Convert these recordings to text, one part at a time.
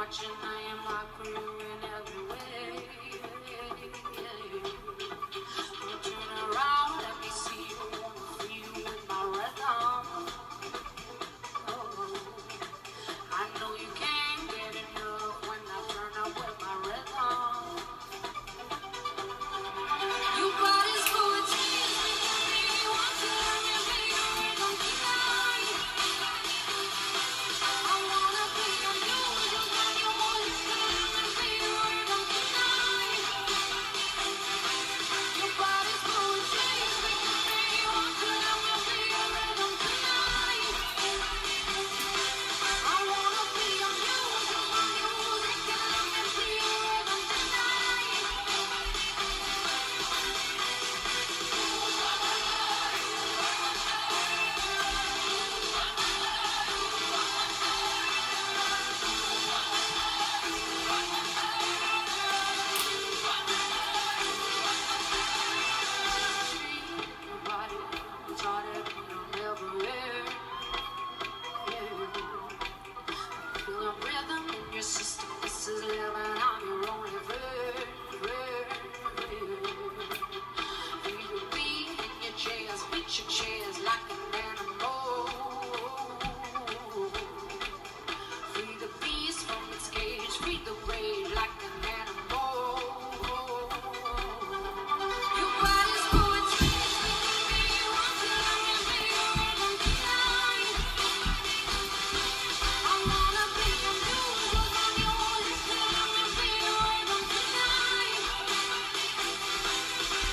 watching, I am my crew in every way. Turn around, let me see you, wanna feel you with my rhythm. Oh, I know you can't get enough when I turn up with my rhythm. Your body's full of tears, making me want to let me be your rhythm tonight. I wanna be on you, you got your voice, let me be your rhythm tonight. Your body's full of tears, making me want to let me be your rhythm tonight. I wanna be on you, you my music, let me be your rhythm tonight. Like an animal. Free the beast from its cage, free the rage like an animal. Your body's full of tears, making me want to let me be your rhythm tonight. I wanna be your music, I'm yours, let me be your rhythm tonight.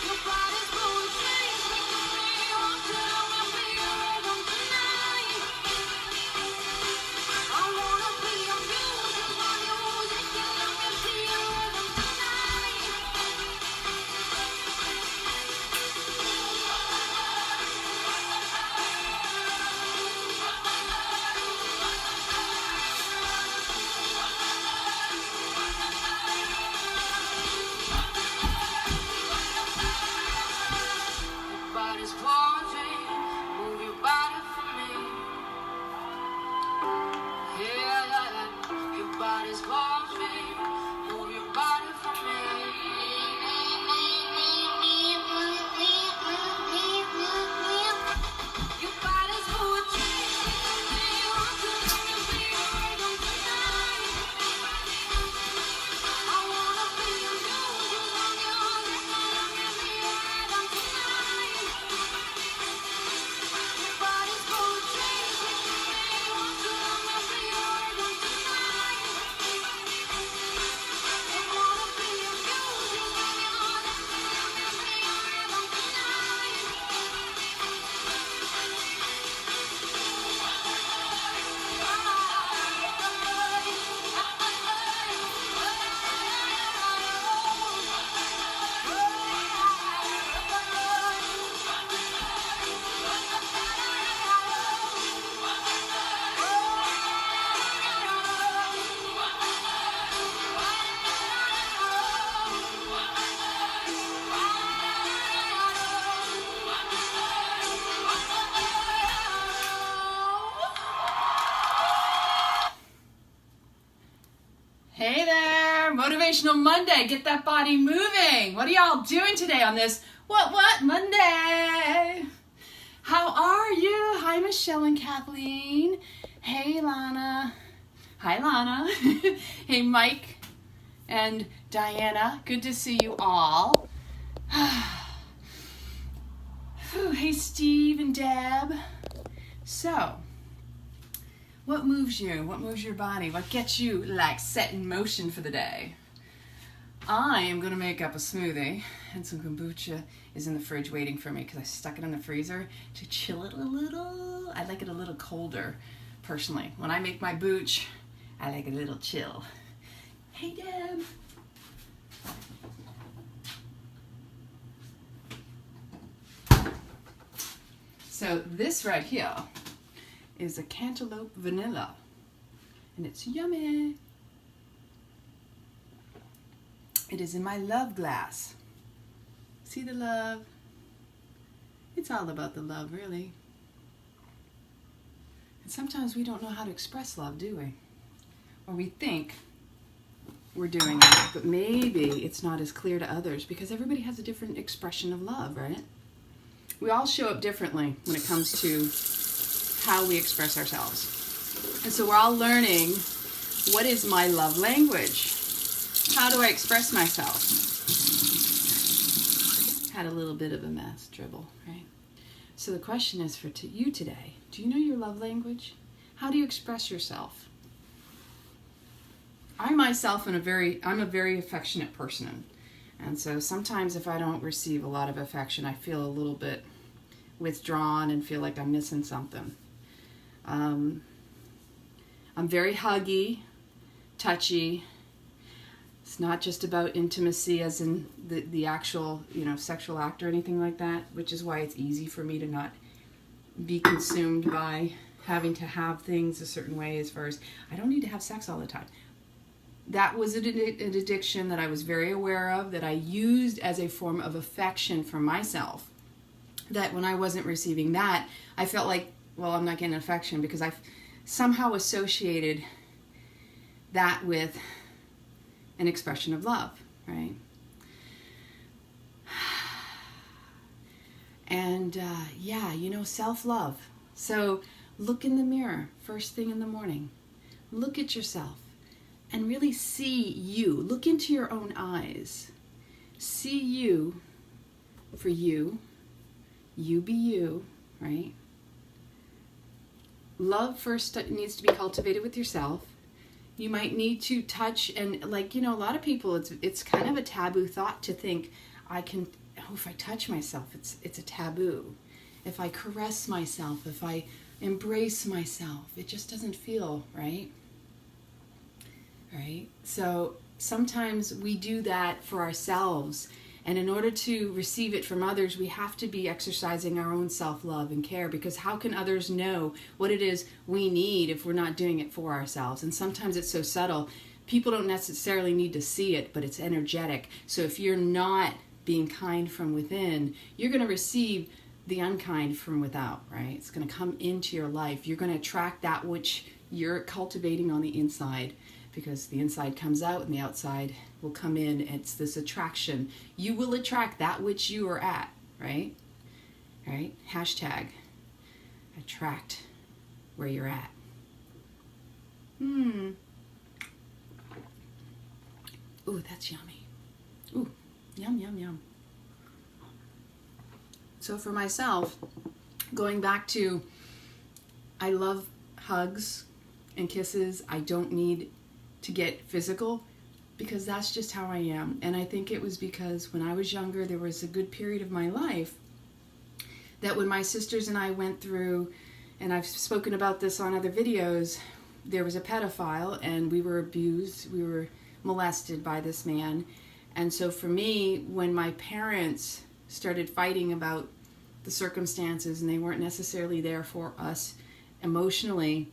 Your body's full of tears, making me want to let me be your rhythm tonight. I wanna be your music, my music, let me be your rhythm tonight. Your body's pausing, move your body for me. Yeah, your body's pausing, move your body for me. Your body's full of tears, making me want to let me be your rhythm tonight. I wanna be your music, my music, let me be your rhythm tonight. Your body's full of tears, making me want to let me be your rhythm tonight. I wanna be your music, my music, let me be your rhythm Hey there, Motivational Monday. Get that body moving. What are y'all doing today on this What Monday? How are you? Hi, Michelle and Kathleen. Hey, Lana. Hi, Lana. Hey, Mike and Diana. Good to see you all. Hey, Steve and Deb. So, what moves you? What moves your body? What gets you like set in motion for the day? I am going to make up a smoothie, and some kombucha is in the fridge waiting for me because I stuck it in the freezer to chill it a little. I like it a little colder, personally. When I make my booch, I like it a little chill. Hey, Deb. So this right here is a cantaloupe vanilla, and it's yummy. It is in my love glass. See the love? It's all about the love, really. And sometimes we don't know how to express love, do we? Or we think we're doing it, but maybe it's not as clear to others because everybody has a different expression of love, right? We all show up differently when it comes to how we express ourselves. And so we're all learning, what is my love language? How do I express myself? Had a little bit of a mess dribble, right? So the question is for you today, do you know your love language? How do you express yourself? I myself am a very affectionate person. And so sometimes if I don't receive a lot of affection, I feel a little bit withdrawn and feel like I'm missing something. I'm very huggy, touchy. It's not just about intimacy as in the actual, sexual act or anything like that, which is why it's easy for me to not be consumed by having to have things a certain way, as far as I don't need to have sex all the time. That was an addiction that I was very aware of, that I used as a form of affection for myself. That when I wasn't receiving that, I felt like, well, I'm not getting affection, because I've somehow associated that with an expression of love, right? And self-love. So look in the mirror first thing in the morning. Look at yourself and really see you. Look into your own eyes. See you for you. You be you, right? Love first needs to be cultivated with yourself. You might need to touch, and a lot of people, it's kind of a taboo thought to think, if I touch myself, it's a taboo. If I caress myself, if I embrace myself, it just doesn't feel right. Right? So sometimes we do that for ourselves, and in order to receive it from others, we have to be exercising our own self-love and care, because how can others know what it is we need if we're not doing it for ourselves? And sometimes it's so subtle. People don't necessarily need to see it, but it's energetic. So if you're not being kind from within, you're going to receive the unkind from without, right? It's going to come into your life. You're going to attract that which you're cultivating on the inside, because the inside comes out and the outside will come in. It's this attraction. You will attract that which you are at, right? Right? Hashtag attract where you're at. Ooh, that's yummy. Ooh, yum, yum, yum. So for myself, going back to, I love hugs and kisses. I don't need to get physical, because that's just how I am. And I think it was because when I was younger, there was a good period of my life that when my sisters and I went through, and I've spoken about this on other videos, there was a pedophile and we were abused, we were molested by this man. And so for me, when my parents started fighting about the circumstances and they weren't necessarily there for us emotionally,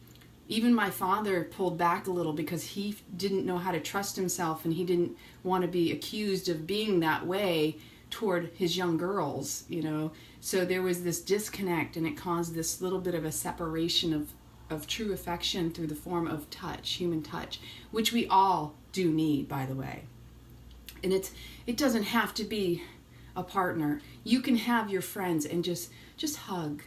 even my father pulled back a little, because he didn't know how to trust himself, and he didn't want to be accused of being that way toward his young girls, So there was this disconnect, and it caused this little bit of a separation of true affection through the form of touch, human touch, which we all do need, by the way. And it doesn't have to be a partner. You can have your friends and just hug.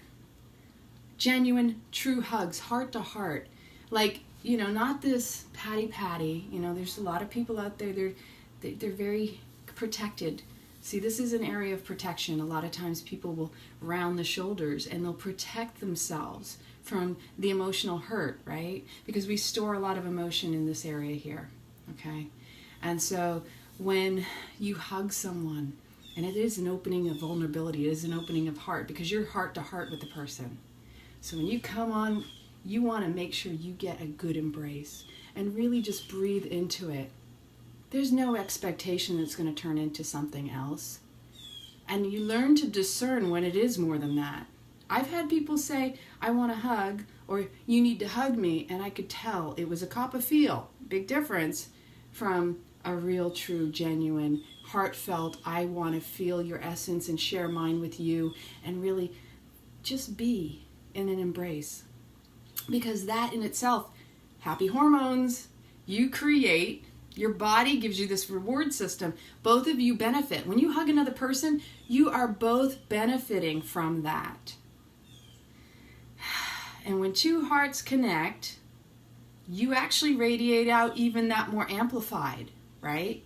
Genuine, true hugs, heart to heart. Not this patty. There's a lot of people out there, they're very protected. See, this is an area of protection. A lot of times people will round the shoulders and they'll protect themselves from the emotional hurt, right? Because we store a lot of emotion in this area here, okay? And so when you hug someone, and it is an opening of vulnerability, it is an opening of heart, because you're heart to heart with the person. So when you come on, you want to make sure you get a good embrace and really just breathe into it. There's no expectation that it's going to turn into something else. And you learn to discern when it is more than that. I've had people say, I want a hug, or you need to hug me, and I could tell it was a cop a feel. Big difference from a real, true, genuine, heartfelt, I want to feel your essence and share mine with you, and really just be in an embrace. Because that in itself, happy hormones, you create Your body gives you this reward system. Both of you benefit. When you hug another person, you are both benefiting from that. And when two hearts connect, you actually radiate out even that more amplified, right?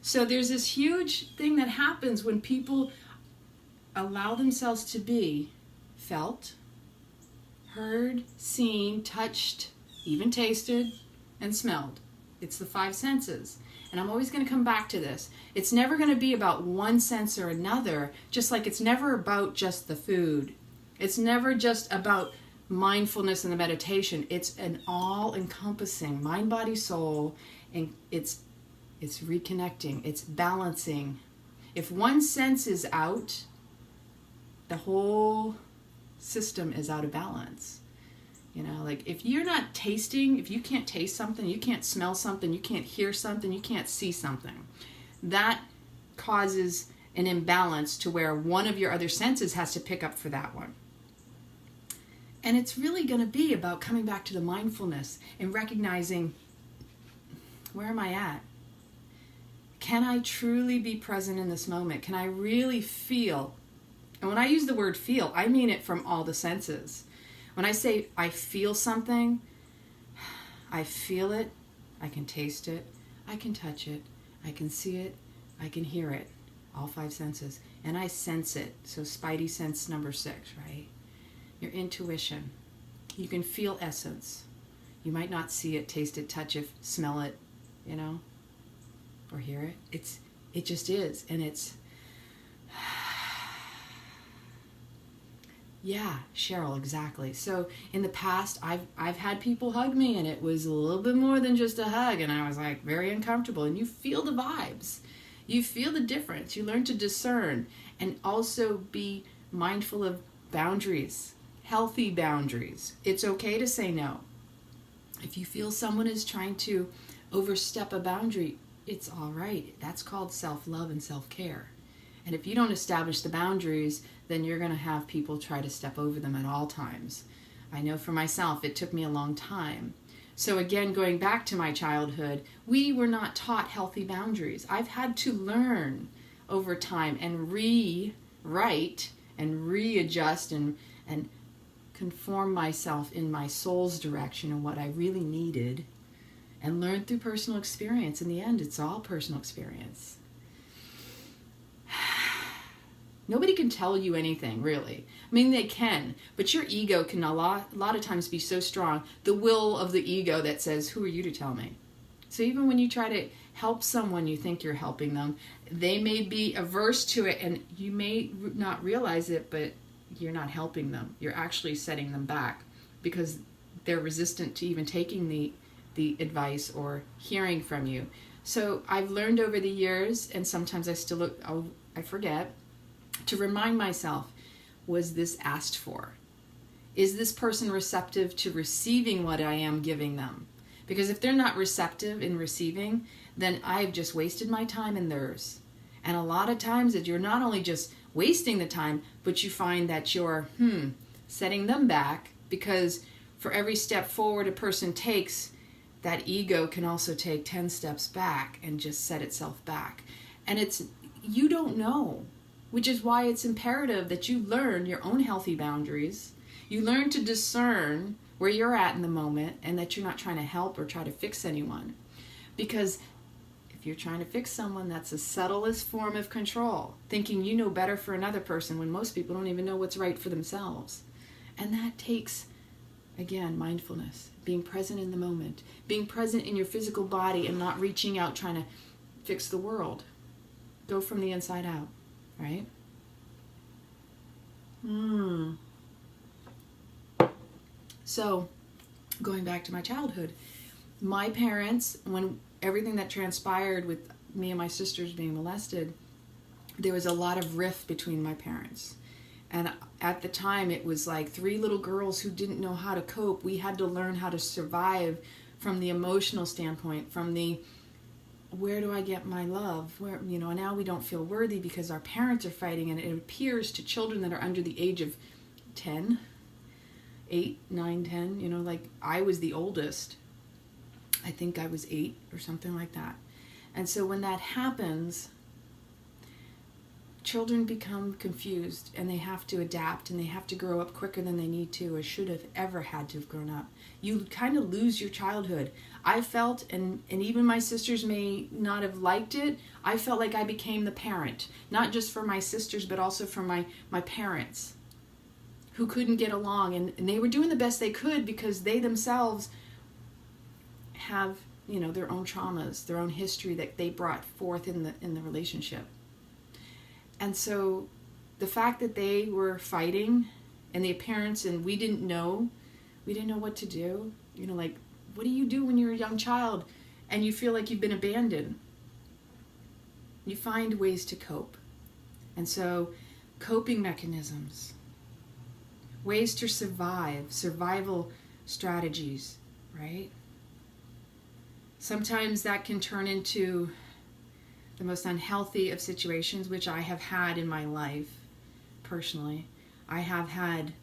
So there's this huge thing that happens when people allow themselves to be felt, heard, seen, touched, even tasted, and smelled. It's the five senses. And I'm always going to come back to this. It's never going to be about one sense or another, just like it's never about just the food. It's never just about mindfulness and the meditation. It's an all-encompassing mind, body, soul, and it's reconnecting. It's balancing. If one sense is out, the whole system is out of balance. You know, like if you're not tasting, if you can't taste something, you can't smell something, you can't hear something, you can't see something, that causes an imbalance to where one of your other senses has to pick up for that one. And it's really going to be about coming back to the mindfulness and recognizing, where am I at? Can I truly be present in this moment? Can I really feel? And when I use the word feel, I mean it from all the senses. When I say I feel something, I feel it, I can taste it, I can touch it, I can see it, I can hear it, all five senses. And I sense it. So Spidey sense number 6, right? Your intuition. You can feel essence. You might not see it, taste it, touch it, smell it, you know, or hear it. It just is. And it's, yeah, Cheryl, exactly. So in the past, I've had people hug me, and it was a little bit more than just a hug, and I was like very uncomfortable. And you feel the vibes. You feel the difference. You learn to discern and also be mindful of boundaries. Healthy boundaries. It's okay to say no. If you feel someone is trying to overstep a boundary, it's all right. That's called self-love and self-care. And if you don't establish the boundaries, then you're going to have people try to step over them at all times. I know for myself, it took me a long time. So again, going back to my childhood, we were not taught healthy boundaries. I've had to learn over time and rewrite and readjust and conform myself in my soul's direction and what I really needed, and learn through personal experience. In the end, it's all personal experience. Nobody can tell you anything, really. I mean, they can, but your ego can a lot of times be so strong, the will of the ego that says, who are you to tell me? So even when you try to help someone, you think you're helping them, they may be averse to it, and you may not realize it, but you're not helping them. You're actually setting them back because they're resistant to even taking the advice or hearing from you. So I've learned over the years, and sometimes I forget, to remind myself, was this asked for? Is this person receptive to receiving what I am giving them? Because if they're not receptive in receiving, then I've just wasted my time and theirs. And a lot of times that you're not only just wasting the time, but you find that you're setting them back, because for every step forward a person takes, that ego can also take 10 steps back and just set itself back. And you don't know, which is why it's imperative that you learn your own healthy boundaries. You learn to discern where you're at in the moment, and that you're not trying to help or try to fix anyone. Because if you're trying to fix someone, that's the subtlest form of control, thinking you know better for another person when most people don't even know what's right for themselves. And that takes, again, mindfulness, being present in the moment, being present in your physical body and not reaching out trying to fix the world. Go from the inside out, right? So, going back to my childhood, my parents, when everything that transpired with me and my sisters being molested, there was a lot of rift between my parents. And at the time, it was like 3 little girls who didn't know how to cope. We had to learn how to survive from the emotional standpoint, from the, where do I get my love? Where, now we don't feel worthy because our parents are fighting, and it appears to children that are under the age of 10, 8, 9, 10, like I was the oldest. I think I was 8 or something like that. And so when that happens, children become confused and they have to adapt and they have to grow up quicker than they need to or should have ever had to have grown up. You kind of lose your childhood. I felt, and even my sisters may not have liked it, I felt like I became the parent, not just for my sisters, but also for my parents who couldn't get along. And they were doing the best they could because they themselves have, their own traumas, their own history that they brought forth in the relationship. And so the fact that they were fighting and the parents, and we didn't know what to do. Like, what do you do when you're a young child and you feel like you've been abandoned? You find ways to cope. And so coping mechanisms, ways to survive, survival strategies, right? Sometimes that can turn into the most unhealthy of situations, which I have had in my life personally. I have had,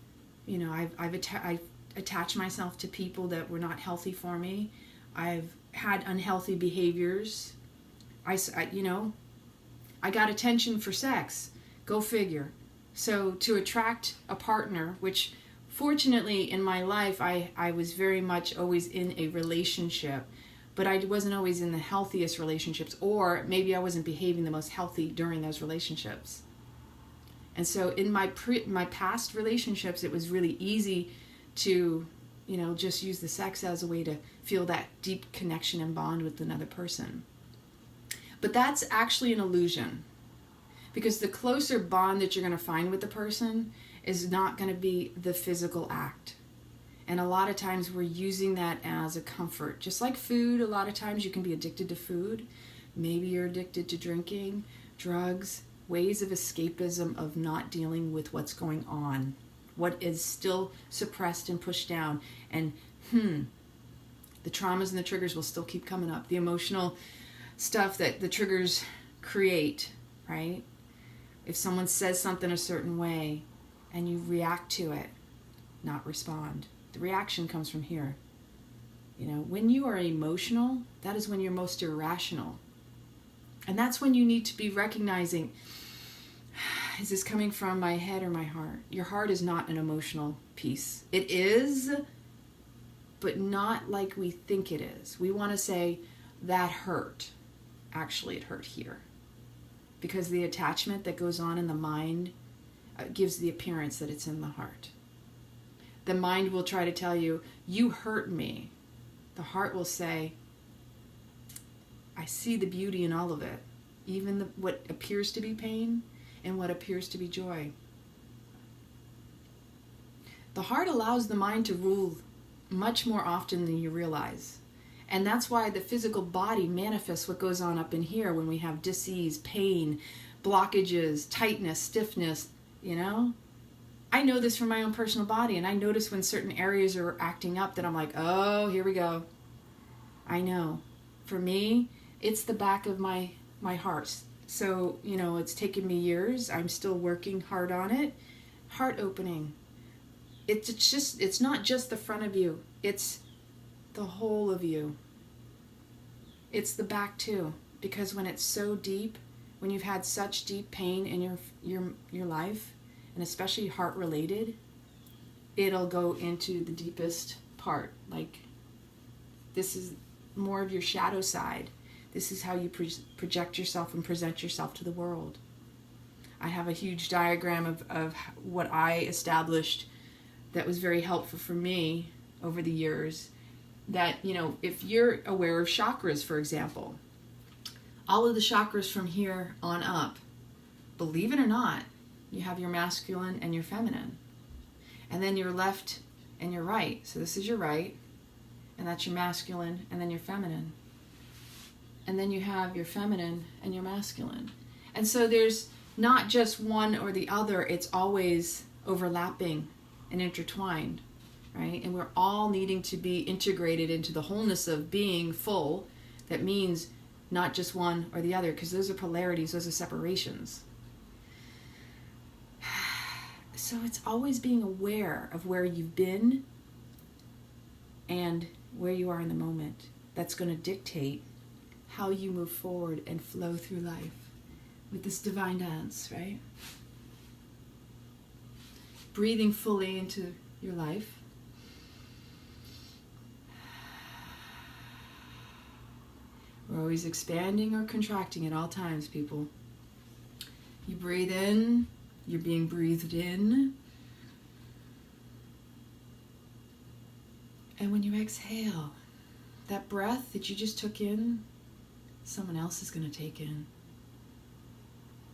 I've attached myself to people that were not healthy for me. I've had unhealthy behaviors. I got attention for sex. Go figure. So to attract a partner, which fortunately in my life, I was very much always in a relationship, but I wasn't always in the healthiest relationships, or maybe I wasn't behaving the most healthy during those relationships. And so in my past relationships, it was really easy to, just use the sex as a way to feel that deep connection and bond with another person. But that's actually an illusion, because the closer bond that you're going to find with the person is not going to be the physical act. And a lot of times we're using that as a comfort. Just like food, a lot of times you can be addicted to food. Maybe you're addicted to drinking, drugs, ways of escapism of not dealing with what's going on, what is still suppressed and pushed down. And the traumas and the triggers will still keep coming up. The emotional stuff that the triggers create, right? If someone says something a certain way and you react to it, not respond. The reaction comes from here. When you are emotional, that is when you're most irrational. And that's when you need to be recognizing, is this coming from my head or my heart? Your heart is not an emotional piece. It is, but not like we think it is. We want to say, that hurt. Actually, it hurt here. Because the attachment that goes on in the mind gives the appearance that it's in the heart. The mind will try to tell you, you hurt me. The heart will say, I see the beauty in all of it. Even what appears to be pain and what appears to be joy. The heart allows the mind to rule much more often than you realize. And that's why the physical body manifests what goes on up in here when we have dis-ease, pain, blockages, tightness, stiffness, I know this from my own personal body, and I notice when certain areas are acting up that I'm like, oh, here we go. I know. For me, it's the back of my heart. So, it's taken me years. I'm still working hard on it. Heart opening. It's not just the front of you. It's the whole of you. It's the back too. Because when it's so deep, when you've had such deep pain in your life, and especially heart related, it'll go into the deepest part. Like, this is more of your shadow side. This is how you project yourself and present yourself to the world. I have a huge diagram of what I established that was very helpful for me over the years. That, if you're aware of chakras, for example, all of the chakras from here on up, believe it or not, you have your masculine and your feminine. And then your left and your right. So this is your right, and that's your masculine, and then your feminine. And then you have your feminine and your masculine. And so there's not just one or the other, it's always overlapping and intertwined, right? And we're all needing to be integrated into the wholeness of being full. That means not just one or the other, because those are polarities, those are separations. So it's always being aware of where you've been and where you are in the moment. That's going to dictate how you move forward and flow through life with this divine dance, right? Breathing fully into your life. We're always expanding or contracting at all times, people. You breathe in, you're being breathed in. And when you exhale, that breath that you just took in, someone else is going to take in.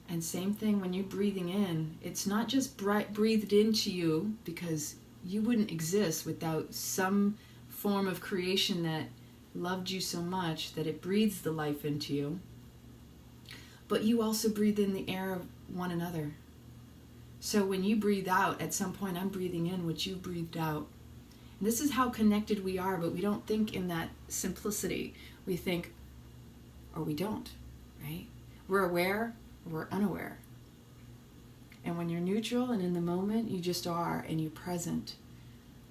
And same thing when you're breathing in, it's not just breathed into you, because you wouldn't exist without some form of creation that loved you so much that it breathes the life into you. But you also breathe in the air of one another. So when you breathe out, at some point I'm breathing in what you breathed out. And this is how connected we are, but we don't think in that simplicity. We think, or we don't, right? We're aware, we're unaware. And when you're neutral and in the moment, you just are, and you're present.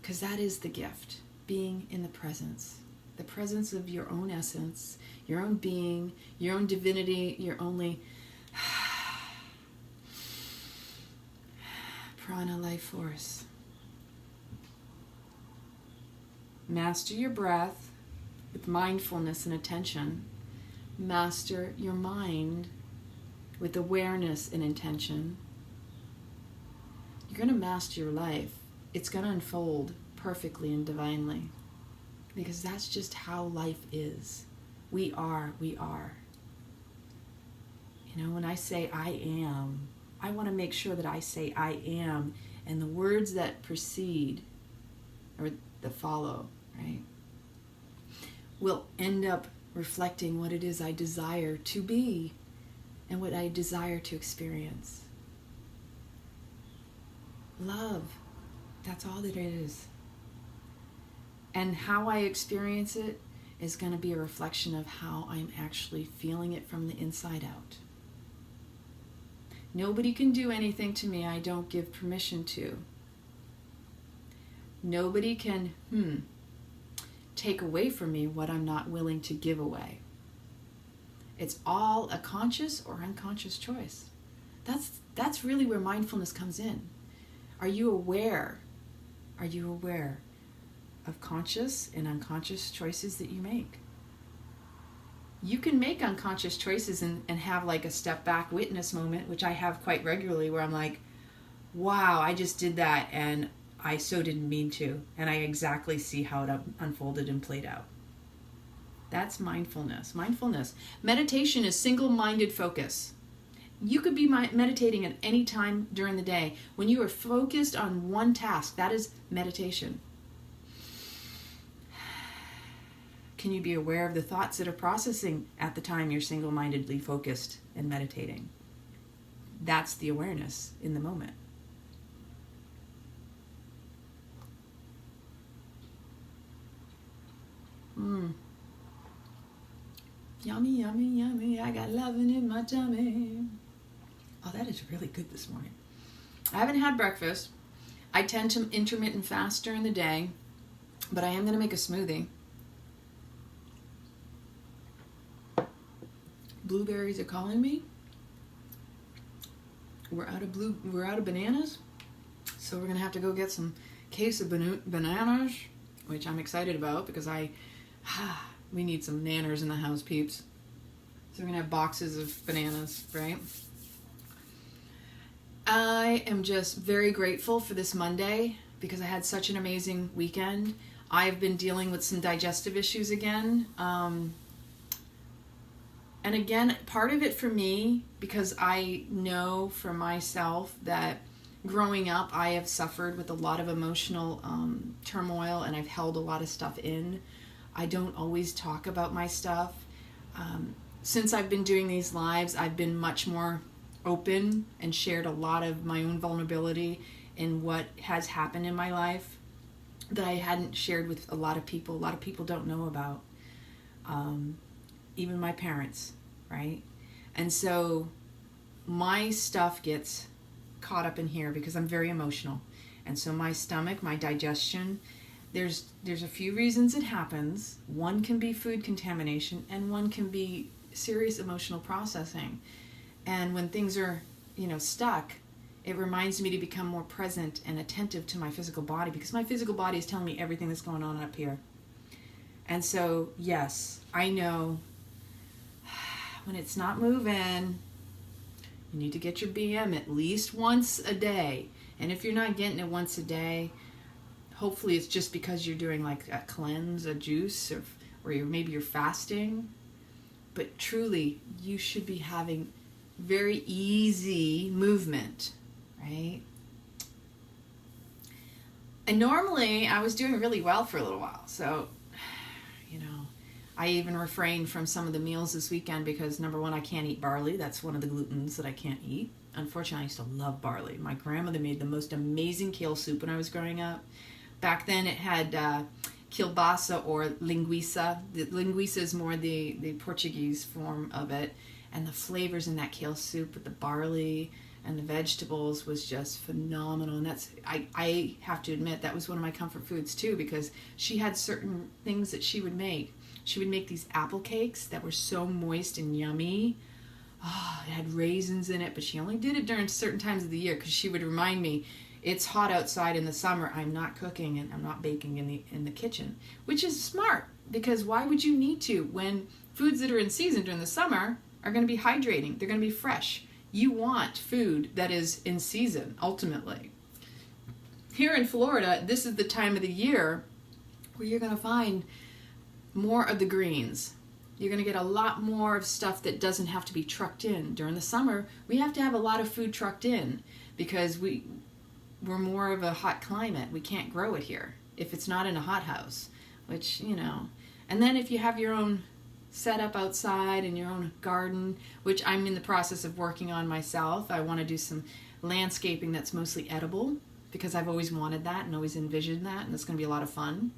Because that is the gift, being in the presence of your own essence, your own being, your own divinity, your only prana life force. Master your breath with mindfulness and attention. Master your mind with awareness and intention. You're going to master your life. It's going to unfold perfectly and divinely. Because that's just how life is. We are. You know, when I say I am, I want to make sure that I say I am, and the words that precede, or that follow, right, will end up reflecting what it is I desire to be and what I desire to experience. Love, that's all that it is. And how I experience it is going to be a reflection of how I'm actually feeling it from the inside out. Nobody can do anything to me I don't give permission to. Nobody can take away from me what I'm not willing to give away. It's all a conscious or unconscious choice. That's really where mindfulness comes in. Are you aware? Are you aware of conscious and unconscious choices that you make? You can make unconscious choices and have like a step back witness moment, which I have quite regularly, where I'm like, wow, I just did that and I so didn't mean to, and I exactly see how it unfolded and played out. That's mindfulness. Meditation is single-minded focus. You could be meditating at any time during the day. When you are focused on one task, that is meditation. Can you be aware of the thoughts that are processing at the time you're single-mindedly focused and meditating? That's the awareness in the moment. Yummy, yummy, yummy. I got loving in my tummy. Oh, that is really good this morning. I haven't had breakfast. I tend to intermittent fast during the day, but I am going to make a smoothie. Blueberries are calling me. We're out of bananas, so we're going to have to go get some case of bananas, which I'm excited about because we need some nanners in the house, peeps. So we're going to have boxes of bananas, right? I am just very grateful for this Monday because I had such an amazing weekend. I've been dealing with some digestive issues again. And again, part of it for me, because I know for myself that growing up, I have suffered with a lot of emotional turmoil, and I've held a lot of stuff in. I don't always talk about my stuff. Since I've been doing these lives, I've been much more open and shared a lot of my own vulnerability in what has happened in my life that I hadn't shared with a lot of people. A lot of people don't know about. Even my parents, right? And so my stuff gets caught up in here because I'm very emotional. And so my stomach, my digestion, there's a few reasons it happens. One can be food contamination, and one can be serious emotional processing. And when things are, stuck, it reminds me to become more present and attentive to my physical body, because my physical body is telling me everything that's going on up here. And so, yes, I know when it's not moving, you need to get your BM at least once a day. And if you're not getting it once a day, hopefully it's just because you're doing like a cleanse, a juice, or maybe you're fasting. But truly, you should be having very easy movement, right? And normally I was doing really well for a little while. So, I even refrained from some of the meals this weekend because, number one, I can't eat barley. That's one of the glutens that I can't eat. Unfortunately, I used to love barley. My grandmother made the most amazing kale soup when I was growing up. Back then it had kielbasa or linguiça. The linguiça is more the Portuguese form of it. And the flavors in that kale soup with the barley and the vegetables was just phenomenal. And that's, I have to admit, that was one of my comfort foods too, because she had certain things that she would make. She would make these apple cakes that were so moist and yummy. Oh, it had raisins in it, but she only did it during certain times of the year because she would remind me, it's hot outside in the summer. I'm not cooking and I'm not baking in the kitchen, which is smart, because why would you need to when foods that are in season during the summer are going to be hydrating? They're going to be fresh. You want food that is in season, ultimately. Here in Florida, this is the time of the year where you're going to find more of the greens. You're going to get a lot more of stuff that doesn't have to be trucked in. During the summer, we have to have a lot of food trucked in because we're more of a hot climate. We can't grow it here if it's not in a hothouse, which, And then if you have your own setup outside and your own garden, which I'm in the process of working on myself. I want to do some landscaping that's mostly edible because I've always wanted that and always envisioned that, and it's going to be a lot of fun.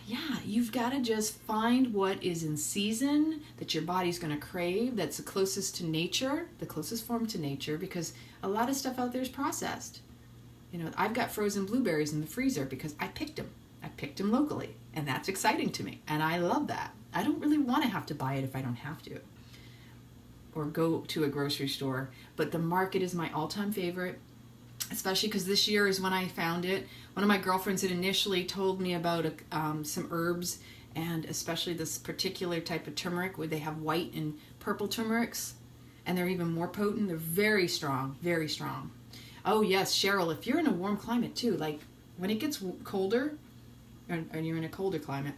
Yeah, you've got to just find what is in season that your body's going to crave, that's the closest to nature, the closest form to nature, because a lot of stuff out there is processed. I've got frozen blueberries in the freezer because I picked them. I picked them locally, and that's exciting to me, and I love that. I don't really want to have to buy it if I don't have to, or go to a grocery store, but the market is my all-time favorite, especially because this year is when I found it. One of my girlfriends had initially told me about some herbs, and especially this particular type of turmeric where they have white and purple turmerics, and they're even more potent. They're very strong, very strong. Oh yes, Cheryl, if you're in a warm climate too, like when it gets colder, and you're in a colder climate,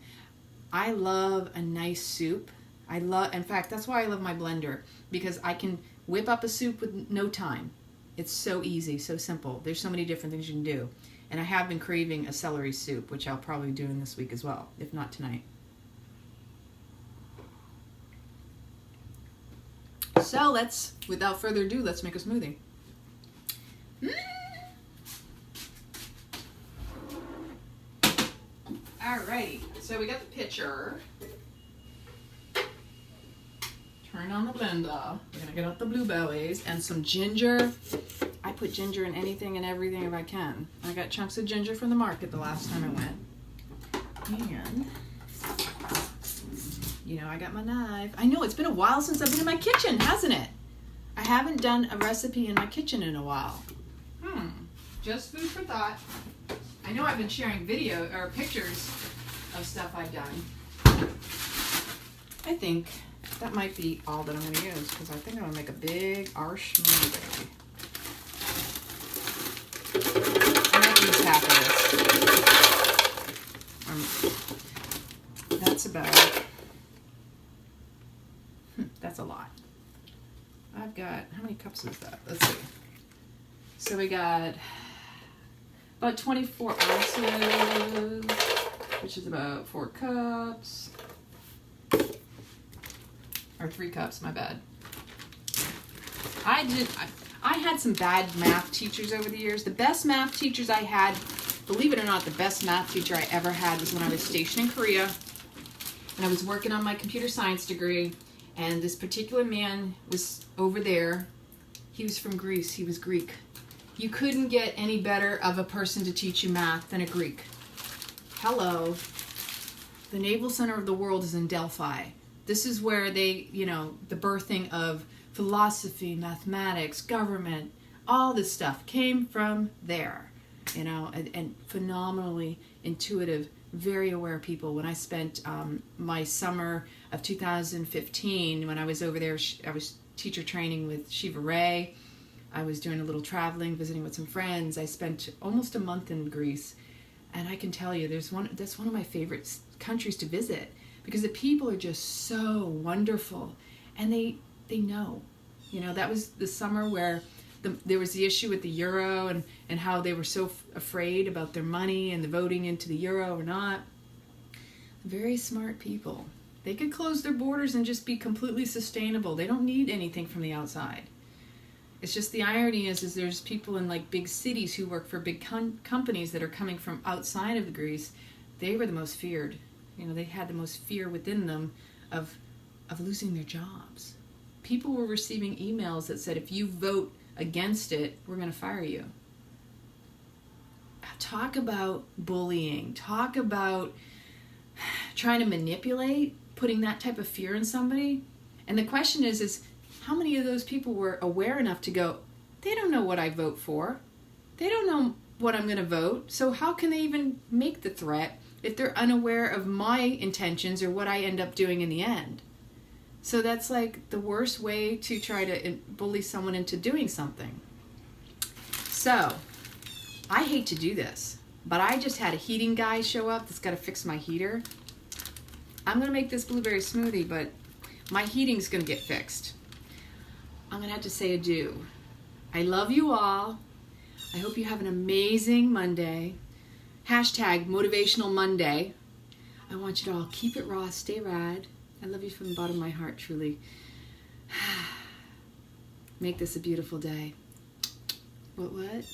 I love a nice soup. In fact, that's why I love my blender, because I can whip up a soup with no time. It's so easy, so simple. There's so many different things you can do. And I have been craving a celery soup, which I'll probably do in this week as well, if not tonight. So without further ado, let's make a smoothie. Alrighty, so we got the pitcher. Turn on the blender. We're gonna get out the blueberries and some ginger. I put ginger in anything and everything if I can. I got chunks of ginger from the market the last time I went. And, I got my knife. I know, it's been a while since I've been in my kitchen, hasn't it? I haven't done a recipe in my kitchen in a while. Just food for thought. I know I've been sharing video or pictures of stuff I've done. I think that might be all that I'm going to use, because I think I'm going to make a big arsh smoothie. I might use half of this. That's about, that's a lot. I've got, how many cups is that? Let's see. So we got about 24 ounces, which is about 4 cups. Or 3 cups, my bad. I had some bad math teachers over the years. The best math teachers I had, believe it or not, the best math teacher I ever had was when I was stationed in Korea. And I was working on my computer science degree. And this particular man was over there. He was from Greece. He was Greek. You couldn't get any better of a person to teach you math than a Greek. Hello. The naval center of the world is in Delphi. This is where they, the birthing of philosophy, mathematics, government, all this stuff came from there, and phenomenally intuitive, very aware people. When I spent my summer of 2015, when I was over there, I was teacher training with Shiva Ray. I was doing a little traveling, visiting with some friends. I spent almost a month in Greece, and I can tell you, that's one of my favorite countries to visit, because the people are just so wonderful, and they know. That was the summer where there was the issue with the euro and how they were so afraid about their money and the voting into the euro or not. Very smart people. They could close their borders and just be completely sustainable. They don't need anything from the outside. It's just the irony is there's people in like big cities who work for big companies that are coming from outside of Greece. They were the most feared. They had the most fear within them of losing their jobs. People were receiving emails that said, if you vote against it, we're going to fire you. Talk about bullying. Talk about trying to manipulate, putting that type of fear in somebody. And the question is how many of those people were aware enough to go, they don't know what I vote for. They don't know what I'm going to vote. So how can they even make the threat if they're unaware of my intentions or what I end up doing in the end? So that's like the worst way to try to bully someone into doing something. So I hate to do this, but I just had a heating guy show up that's got to fix my heater. I'm going to make this blueberry smoothie, but my heating's going to get fixed. I'm going to have to say adieu. I love you all. I hope you have an amazing Monday. Hashtag Motivational Monday. I want you to all keep it raw, stay rad. I love you from the bottom of my heart, truly. Make this a beautiful day. What?